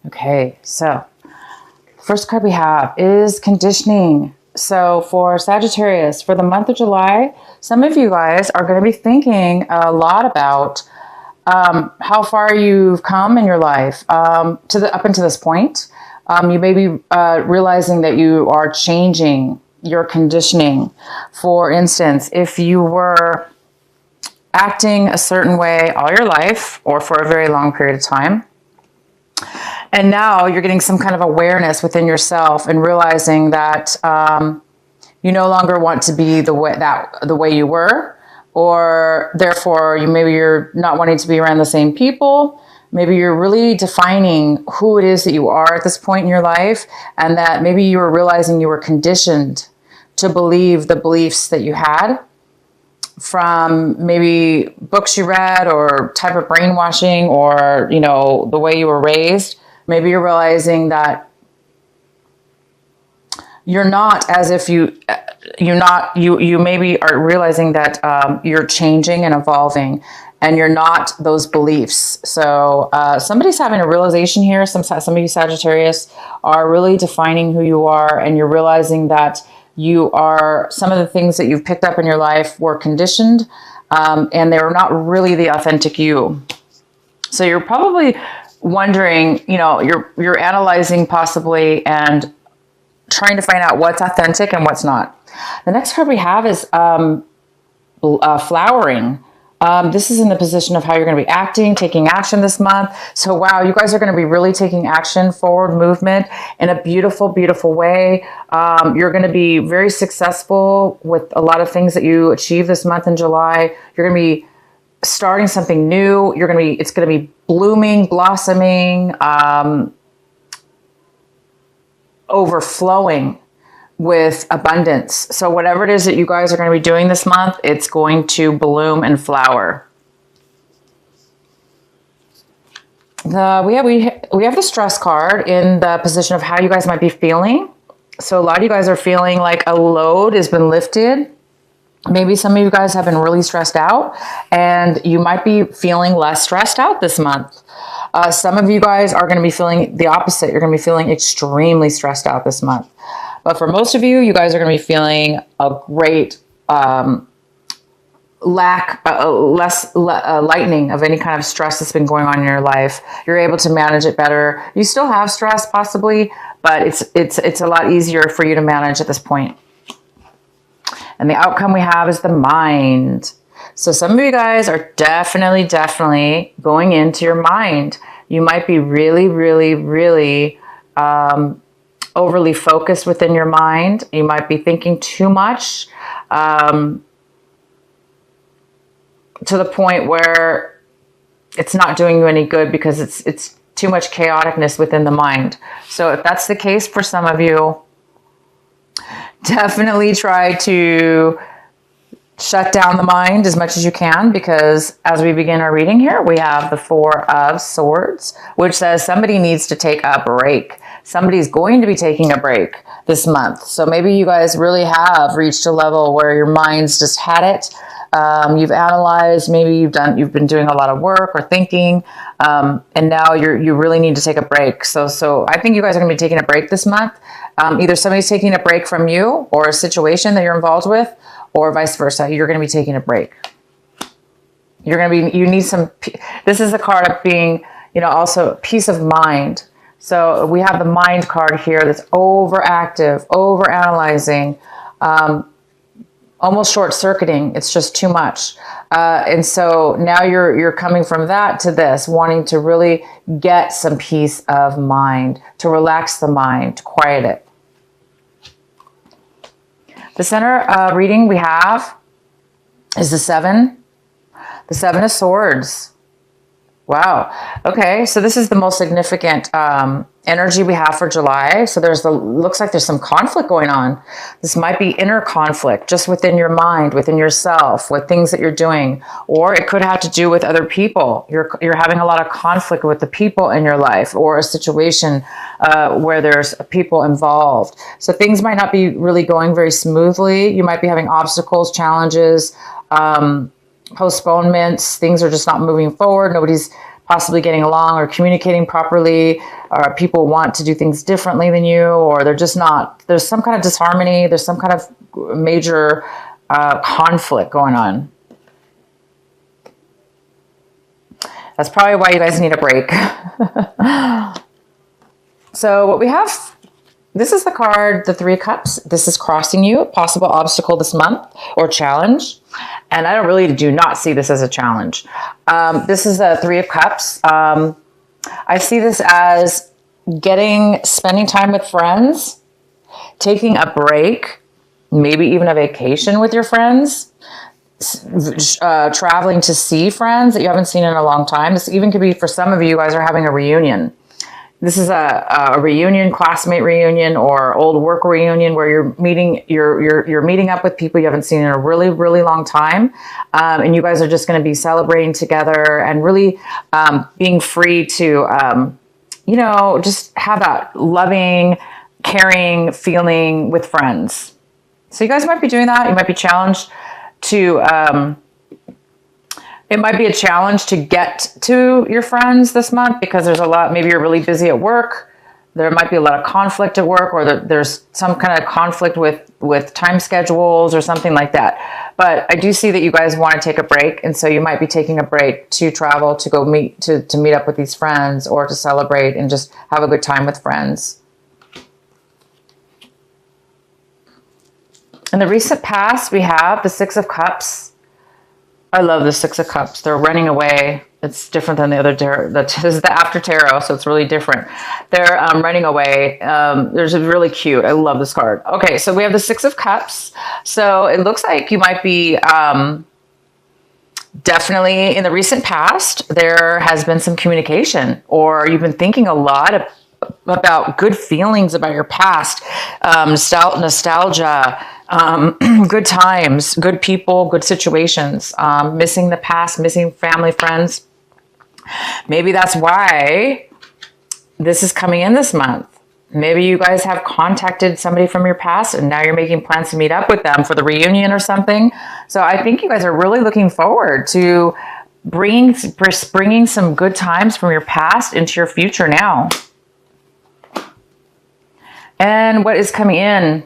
Okay, so first card we have is conditioning. So for Sagittarius, for the month of July, some of you guys are going to be thinking a lot about how far you've come in your life up until this point. You may be realizing that you are changing your conditioning. For instance, if you were acting a certain way all your life or for a very long period of time, and now you're getting some kind of awareness within yourself and realizing that you no longer want to be the way you were, or therefore you're not wanting to be around the same people. Maybe you're really defining who it is that you are at this point in your life, and that maybe you were realizing you were conditioned to believe the beliefs that you had from maybe books you read or type of brainwashing or, the way you were raised. Maybe you're realizing that you're not as if you maybe are realizing that you're changing and evolving, and you're not those beliefs. So somebody's having a realization here. Some of you Sagittarius are really defining who you are, and you're realizing that you are, some of the things that you've picked up in your life were conditioned, and they're not really the authentic you. So you're probably wondering, you're analyzing possibly and trying to find out what's authentic and what's not. The next card we have is flowering. This is in the position of how you're going to be acting, taking action this month. So wow, you guys are going to be really taking action, forward movement in a beautiful, beautiful way. You're going to be very successful with a lot of things that you achieve this month in July. You're going to be starting something new. It's going to be blooming, blossoming, overflowing with abundance. So whatever it is that you guys are going to be doing this month, it's going to bloom and flower. We have the stress card in the position of how you guys might be feeling. So a lot of you guys are feeling like a load has been lifted. Maybe some of you guys have been really stressed out, and you might be feeling less stressed out this month. Some of you guys are going to be feeling the opposite. You're going to be feeling extremely stressed out this month. But for most of you, you guys are going to be feeling a great lightening of any kind of stress that's been going on in your life. You're able to manage it better. You still have stress possibly, but it's a lot easier for you to manage at this point. And the outcome we have is the mind. So some of you guys are definitely going into your mind. You might be really overly focused within your mind. You might be thinking too much to the point where it's not doing you any good because it's too much chaoticness within the mind. So if that's the case for some of you, definitely try to shut down the mind as much as you can, because as we begin our reading here, we have the Four of Swords, which says somebody needs to take a break. Somebody's going to be taking a break this month. So maybe you guys really have reached a level where your mind's just had it. You've analyzed, maybe you've been doing a lot of work or thinking, and now you really need to take a break. So I think you guys are going to be taking a break this month. Either somebody's taking a break from you or a situation that you're involved with, or vice versa. You're going to be taking a break. You need some, this is a card of being, also peace of mind. So we have the mind card here that's overactive, overanalyzing, almost short-circuiting. It's just too much. And so now you're coming from that to this, wanting to really get some peace of mind, to relax the mind, to quiet it. The center reading we have is the Seven of Swords. Wow. Okay, so this is the most significant energy we have for July. So looks like there's some conflict going on. This might be inner conflict just within your mind, within yourself, with things that you're doing, or it could have to do with other people. You're having a lot of conflict with the people in your life, or a situation where there's people involved. So things might not be really going very smoothly. You might be having obstacles, challenges, postponements. Things are just not moving forward. Nobody's possibly getting along or communicating properly, or people want to do things differently than you, or they're just not, there's some kind of disharmony, there's some kind of major conflict going on. That's probably why you guys need a break. So what we have, this is the card, the Three of Cups. This is crossing you, a possible obstacle this month or challenge. And I do not see this as a challenge. This is the Three of Cups. I see this as spending time with friends, taking a break, maybe even a vacation with your friends, traveling to see friends that you haven't seen in a long time. This even could be, for some of you guys are having a reunion. This is a reunion, classmate reunion, or old work reunion where you're meeting up with people you haven't seen in a really, really long time. And you guys are just going to be celebrating together and really being free to, just have that loving, caring feeling with friends. So you guys might be doing that. You might be challenged to, it might be a challenge to get to your friends this month because there's a lot, maybe you're really busy at work. There might be a lot of conflict at work, or there's some kind of conflict with time schedules or something like that. But I do see that you guys want to take a break. And so you might be taking a break to travel, to go meet up with these friends, or to celebrate and just have a good time with friends. In the recent past, we have the Six of Cups. I love the Six of Cups. They're running away. It's different than the other tarot. This is the after tarot, so it's really different. They're running away. There's a really cute. I love this card. Okay, so we have the Six of Cups. So it looks like you might be definitely in the recent past, there has been some communication, or you've been thinking a lot about good feelings about your past, nostalgia, good times, good people, good situations, missing the past, missing family, friends. Maybe that's why this is coming in this month. Maybe you guys have contacted somebody from your past and now you're making plans to meet up with them for the reunion or something. So I think you guys are really looking forward to bringing some good times from your past into your future now. And what is coming in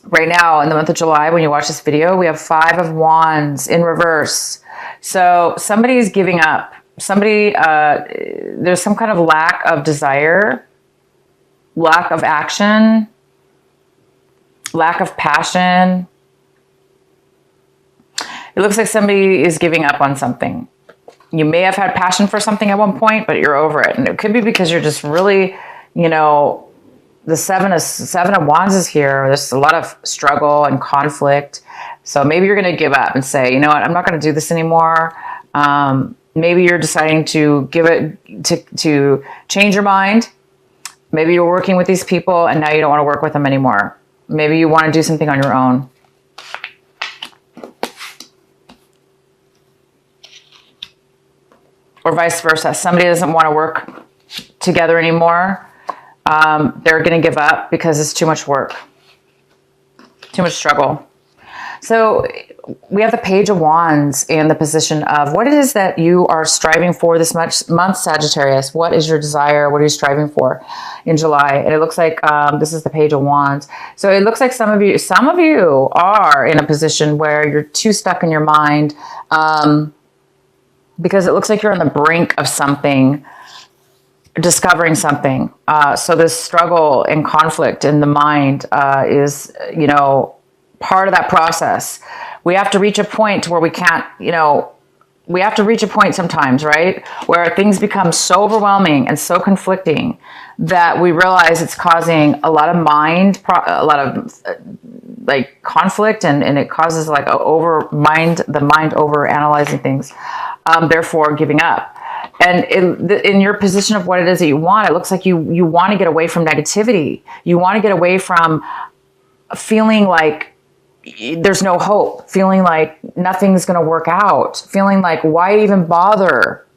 right now in the month of July, when you watch this video, we have Five of Wands in reverse. So somebody is giving up. There's some kind of lack of desire, lack of action, lack of passion. It looks like somebody is giving up on something. You may have had passion for something at one point, but you're over it. And it could be because you're just really, the Seven of Wands is here. There's a lot of struggle and conflict. So maybe you're going to give up and say, you know what, I'm not going to do this anymore. Maybe you're deciding to to change your mind. Maybe you're working with these people and now you don't want to work with them anymore. Maybe you want to do something on your own. Or vice versa. Somebody doesn't want to work together anymore. They're going to give up because it's too much work, too much struggle. So we have the Page of Wands in the position of what it is that you are striving for this month, Sagittarius. What is your desire? What are you striving for in July? And it looks like this is the Page of Wands. So it looks like some of you are in a position where you're too stuck in your mind because it looks like you're on the brink of something, discovering something. So this struggle and conflict in the mind is, part of that process. We have to reach a point where we can't, we have to reach a point sometimes, right? Where things become so overwhelming and so conflicting that we realize it's causing a lot of conflict, and it causes like the mind over analyzing things, therefore giving up. And in your position of what it is that you want, it looks like you want to get away from negativity. You want to get away from feeling like there's no hope, feeling like nothing's going to work out, feeling like why even bother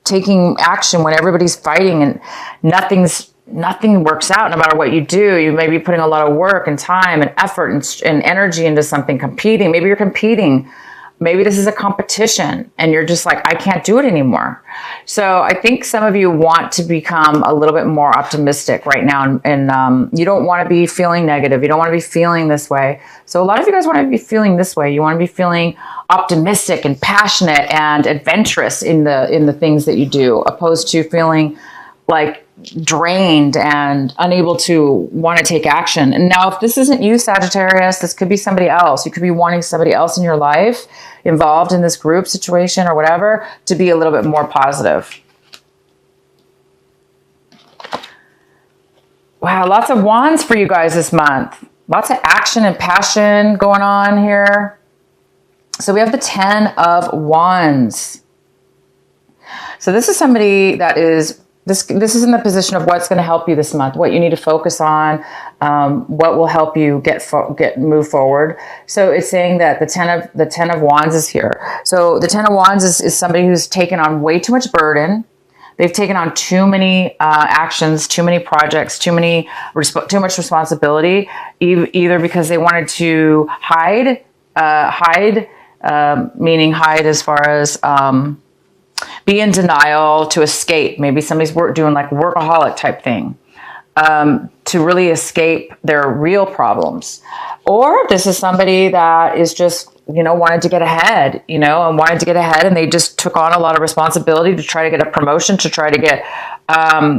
taking action when everybody's fighting and nothing works out no matter what you do. You may be putting a lot of work and time and effort and energy into something, competing. Maybe you're competing Maybe this is a competition and you're just like, I can't do it anymore. So I think some of you want to become a little bit more optimistic right now. And you don't want to be feeling negative. You don't want to be feeling this way. So a lot of you guys want to be feeling this way. You want to be feeling optimistic and passionate and adventurous in the things that you do, opposed to feeling like drained and unable to want to take action. And now, if this isn't you, Sagittarius, this could be somebody else. You could be wanting somebody else in your life involved in this group situation or whatever to be a little bit more positive. Wow, lots of wands for you guys this month. Lots of action and passion going on here. So we have the 10 of Wands. So this is somebody that is This is in the position of what's going to help you this month, what you need to focus on, what will help you move forward. So it's saying that the 10 of Wands is here. So the 10 of Wands is somebody who's taken on way too much burden. They've taken on too many actions, too many projects, too much responsibility, either because they wanted to hide, meaning hide as far as be in denial, to escape. Maybe somebody's doing like workaholic type thing, to really escape their real problems. Or this is somebody that is just, wanted to get ahead, and wanted to get ahead, and they just took on a lot of responsibility to try to get a promotion, to try to get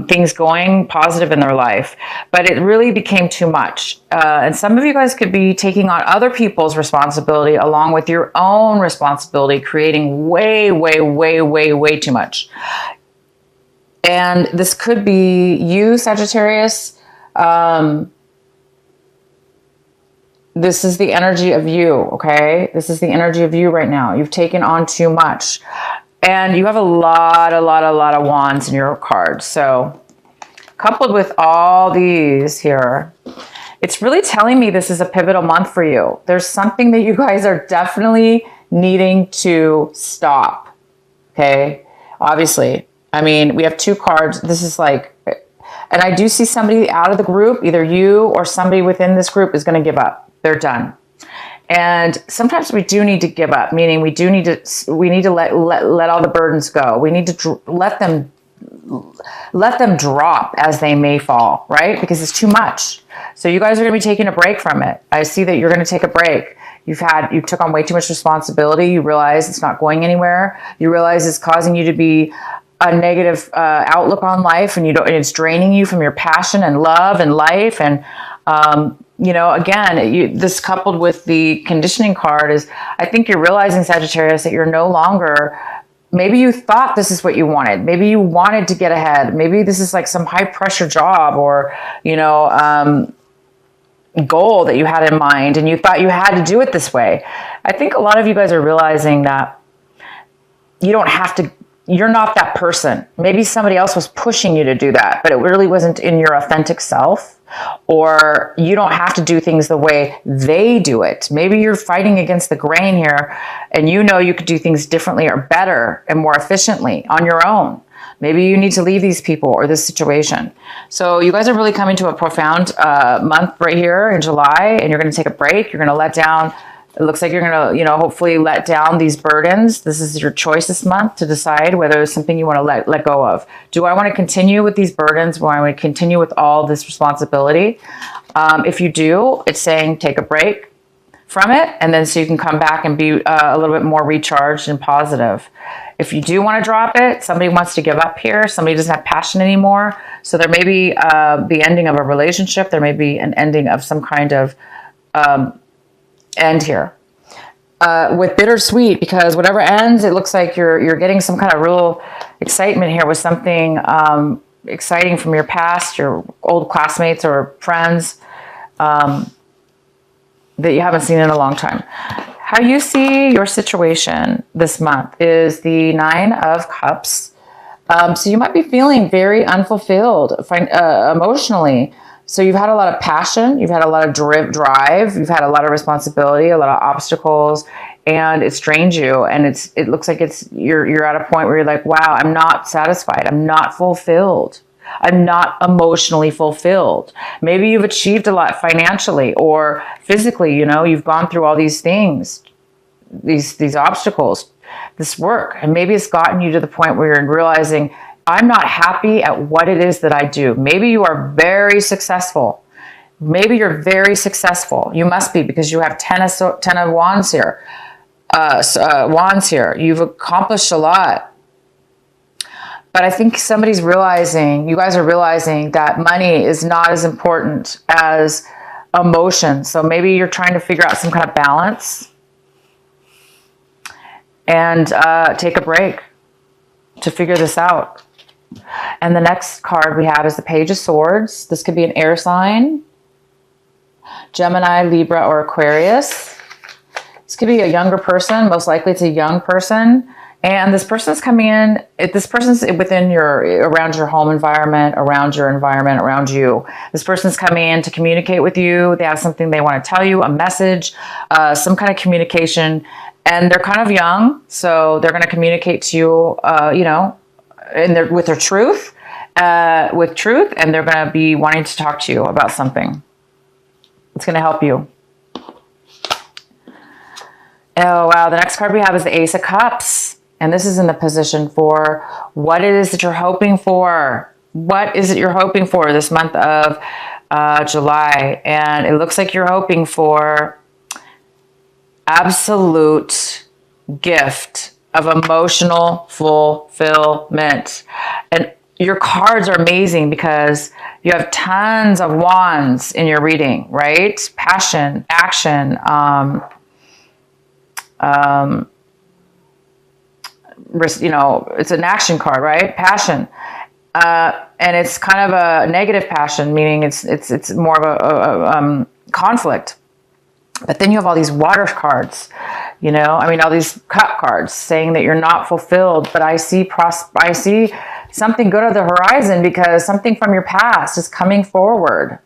things going positive in their life. But it really became too much. And some of you guys could be taking on other people's responsibility along with your own responsibility, creating way, way, way, way, way too much. And this could be you, Sagittarius. This is the energy of you, okay? This is the energy of you right now. You've taken on too much. And you have a lot of wands in your cards. So coupled with all these here, it's really telling me this is a pivotal month for you. There's something that you guys are definitely needing to stop, okay? Obviously. I mean, we have two cards. This is like, and I do see somebody out of the group, either you or somebody within this group is going to give up. They're done. And sometimes we do need to give up, meaning we need to let all the burdens go. We need to let them drop as they may fall, right? Because it's too much. So you guys are going to be taking a break from it. I see that you're going to take a break. You took on way too much responsibility. You realize it's not going anywhere. You realize it's causing you to be a negative outlook on life, and it's draining you from your passion and love and life. And again, this coupled with the conditioning card is, I think you're realizing, Sagittarius, that you're no longer, maybe you thought this is what you wanted. Maybe you wanted to get ahead. Maybe this is like some high pressure job or, goal that you had in mind, and you thought you had to do it this way. I think a lot of you guys are realizing that you don't have to. You're not that person. Maybe somebody else was pushing you to do that, but it really wasn't in your authentic self, or you don't have to do things the way they do it. Maybe you're fighting against the grain here, and you could do things differently or better and more efficiently on your own. Maybe you need to leave these people or this situation. So you guys are really coming to a profound month right here in July, and you're going to take a break. You're going to let down. It looks like you're going to, hopefully let down these burdens. This is your choice this month to decide whether it's something you want to let go of. Do I want to continue with these burdens? Do I want to continue with all this responsibility? If you do, it's saying take a break from it, and then so you can come back and be a little bit more recharged and positive. If you do want to drop it, somebody wants to give up here. Somebody doesn't have passion anymore. So there may be the ending of a relationship. There may be an ending of some kind of end here with bittersweet, because whatever ends, it looks like you're getting some kind of real excitement here with something exciting from your past, your old classmates or friends that you haven't seen in a long time. How you see your situation this month is the 9 of Cups. So you might be feeling very unfulfilled emotionally. So you've had a lot of passion, you've had a lot of drive, you've had a lot of responsibility, a lot of obstacles, and it's drained you. And it looks like you're at a point where you're like, wow, I'm not satisfied. I'm not fulfilled. I'm not emotionally fulfilled. Maybe you've achieved a lot financially or physically, you've gone through all these things these obstacles, this work. And maybe it's gotten you to the point where you're realizing, I'm not happy at what it is that I do. Maybe you are very successful. Maybe you're very successful. You must be, because you have 10 of wands here. Wands here. You've accomplished a lot. But I think somebody's realizing, you guys are realizing that money is not as important as emotion. So maybe you're trying to figure out some kind of balance and take a break to figure this out. And the next card we have is the Page of Swords. This could be an air sign, Gemini, Libra, or Aquarius. This could be a younger person. Most likely it's a young person. And this person's coming in, this person's within around your home environment, around your environment, around you. This person's coming in to communicate with you. They have something they want to tell you, a message, some kind of communication. And they're kind of young, so they're going to communicate to you, with their truth, and they're going to be wanting to talk to you about something. It's going to help you. Oh, wow. The next card we have is the Ace of Cups. And this is in the position for what it is that you're hoping for. What is it you're hoping for this month of July? And it looks like you're hoping for absolute gift of emotional fulfillment. And your cards are amazing because you have tons of wands in your reading, right? Passion, action, it's an action card, right? Passion. And it's kind of a negative passion, meaning it's more of a conflict. But then you have all these water cards, all these cup cards saying that you're not fulfilled. But I see something good on the horizon because something from your past is coming forward.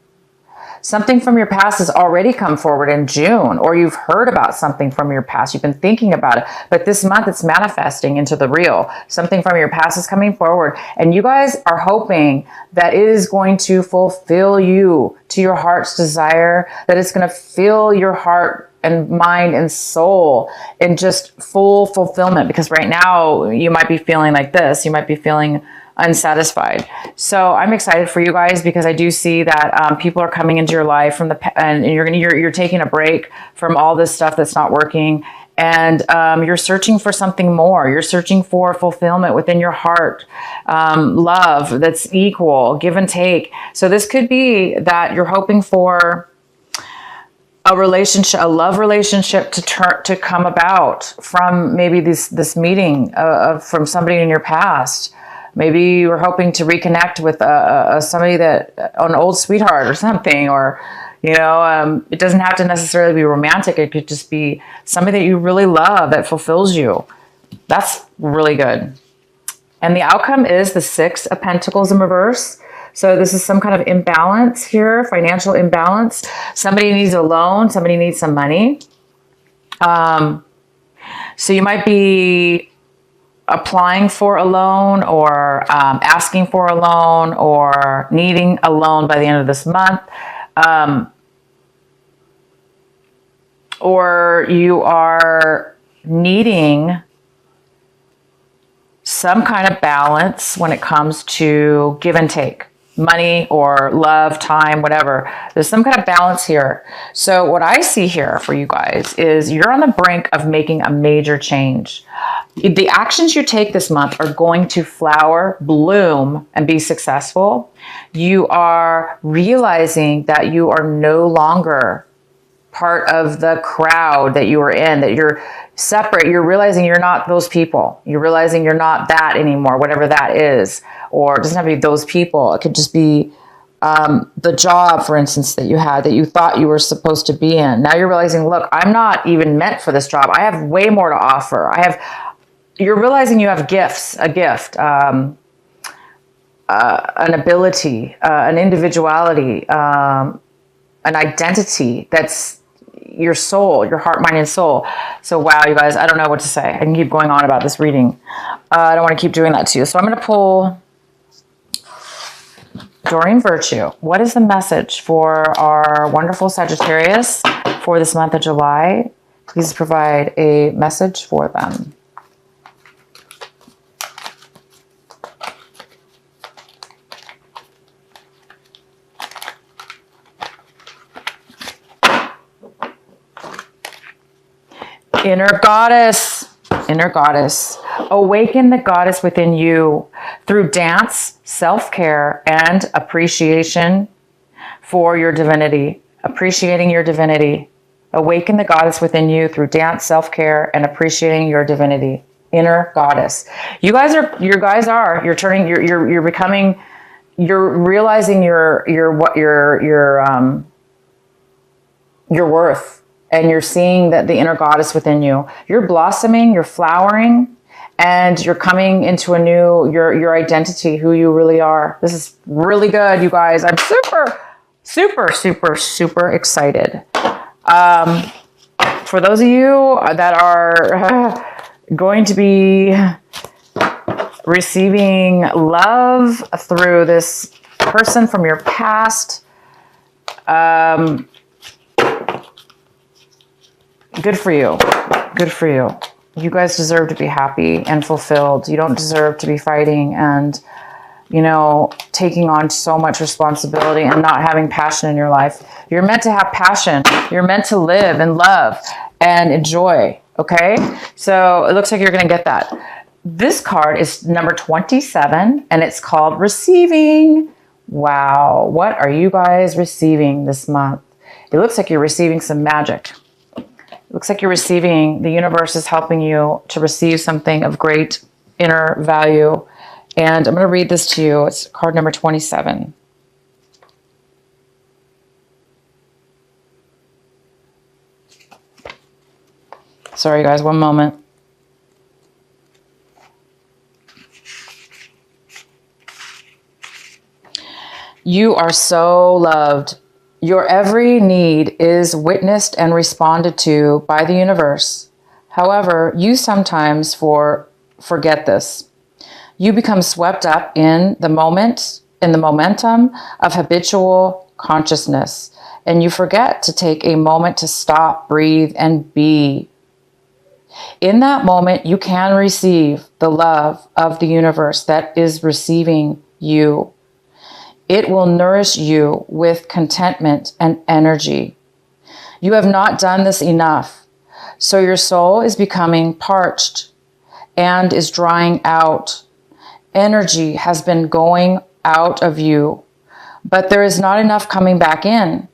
Something from your past has already come forward in June, or you've heard about something from your past. You've been thinking about it, but this month it's manifesting into the real. Something from your past is coming forward, and you guys are hoping that it is going to fulfill you to your heart's desire, that it's going to fill your heart and mind and soul in just full fulfillment. Because right now you might be feeling like this. You might be feeling unsatisfied. So I'm excited for you guys because I do see that people are coming into your life and you're taking a break from all this stuff that's not working, and you're searching for something more. You're searching for fulfillment within your heart, love that's equal, give and take. So this could be that you're hoping for a relationship, a love relationship to come about from maybe this meeting from somebody in your past. Maybe you were hoping to reconnect with somebody an old sweetheart or something, or, it doesn't have to necessarily be romantic. It could just be somebody that you really love that fulfills you. That's really good. And the outcome is the Six of Pentacles in reverse. So this is some kind of imbalance here, financial imbalance. Somebody needs a loan. Somebody needs some money. So you might be applying for a loan, or asking for a loan, or needing a loan by the end of this month. Or you are needing some kind of balance when it comes to give and take. Money or love, time, whatever. There's some kind of balance here. So what I see here for you guys is you're on the brink of making a major change. The actions you take this month are going to flower, bloom, and be successful. You are realizing that you are no longer part of the crowd that you were in, that you're separate. You're realizing you're not those people. You're realizing you're not that anymore, whatever that is. Or it doesn't have to be those people. It could just be the job, for instance, that you had, that you thought you were supposed to be in. Now you're realizing, look, I'm not even meant for this job. I have way more to offer. You're realizing you have gifts, a gift, an ability, an individuality, an identity that's your soul, your heart, mind, and soul. So wow, you guys, I don't know what to say. I can keep going on about this reading. I don't want to keep doing that to you. So I'm going to pull Doreen Virtue. What is the message for our wonderful Sagittarius for this month of July? Please provide a message for them. Inner goddess, awaken the goddess within you through dance, self-care, and appreciation for your divinity. Appreciating your divinity. Awaken the goddess within you through dance, self-care, and appreciating your divinity. Inner goddess. You're realizing your worth, and you're seeing that the inner goddess within you. You're blossoming, you're flowering, and you're coming into a new, your identity, who you really are. This is really good, you guys. I'm super excited. For those of you that are going to be receiving love through this person from your past, good for you. Good for you. You guys deserve to be happy and fulfilled. You don't deserve to be fighting and, you know, taking on so much responsibility and not having passion in your life. You're meant to have passion. You're meant to live and love and enjoy. Okay? So it looks like you're going to get that. This card is number 27, and it's called Receiving. Wow. What are you guys receiving this month? It looks like you're receiving some magic. It looks like you're receiving, the universe is helping you to receive something of great inner value. And I'm going to read this to you. It's card number 27. Sorry, guys, one moment. You are so loved. Your every need is witnessed and responded to by the universe. However, you sometimes forget this. You become swept up in the momentum of habitual consciousness, and you forget to take a moment to stop, breathe, and be. In that moment, you can receive the love of the universe that is receiving you. It will nourish you with contentment and energy. You have not done this enough, so your soul is becoming parched and is drying out. Energy has been going out of you, but there is not enough coming back in.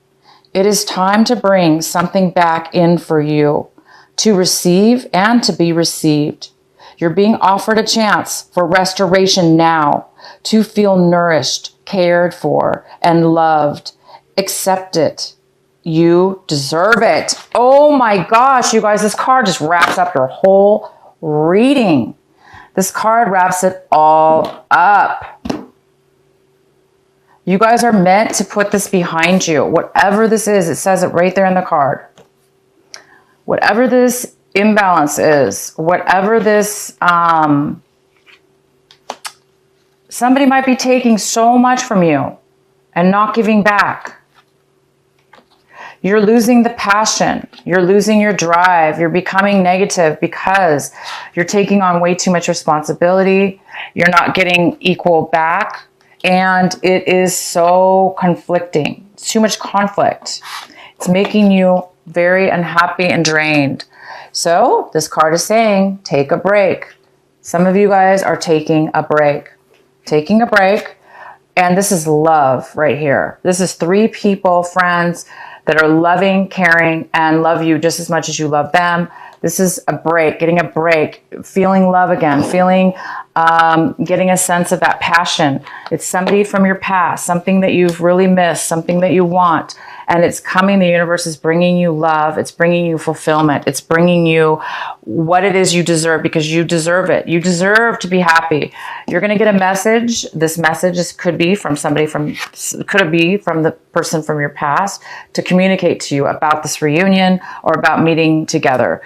It is time to bring something back in for you, to receive and to be received. You're being offered a chance for restoration now, to feel nourished, cared for, and loved. Accept it. You deserve it. Oh my gosh, you guys, this card just wraps up your whole reading. This card wraps it all up. You guys are meant to put this behind you. Whatever this is, it says it right there in the card. Whatever this imbalance is, whatever this, somebody might be taking so much from you and not giving back. You're losing the passion. You're losing your drive. You're becoming negative because you're taking on way too much responsibility. You're not getting equal back. And it is so conflicting. It's too much conflict. It's making you very unhappy and drained. So this card is saying, take a break. Some of you guys are taking a break. Taking a break. And this is love right here. This is 3 people, friends, that are loving, caring, and love you just as much as you love them. This is a break, getting a break, feeling love again, feeling, getting a sense of that passion. It's somebody from your past, something that you've really missed, something that you want. And it's coming, the universe is bringing you love. It's bringing you fulfillment. It's bringing you what it is you deserve, because you deserve it. You deserve to be happy. You're going to get a message. This message could be from somebody could be from the person from your past to communicate to you about this reunion or about meeting together.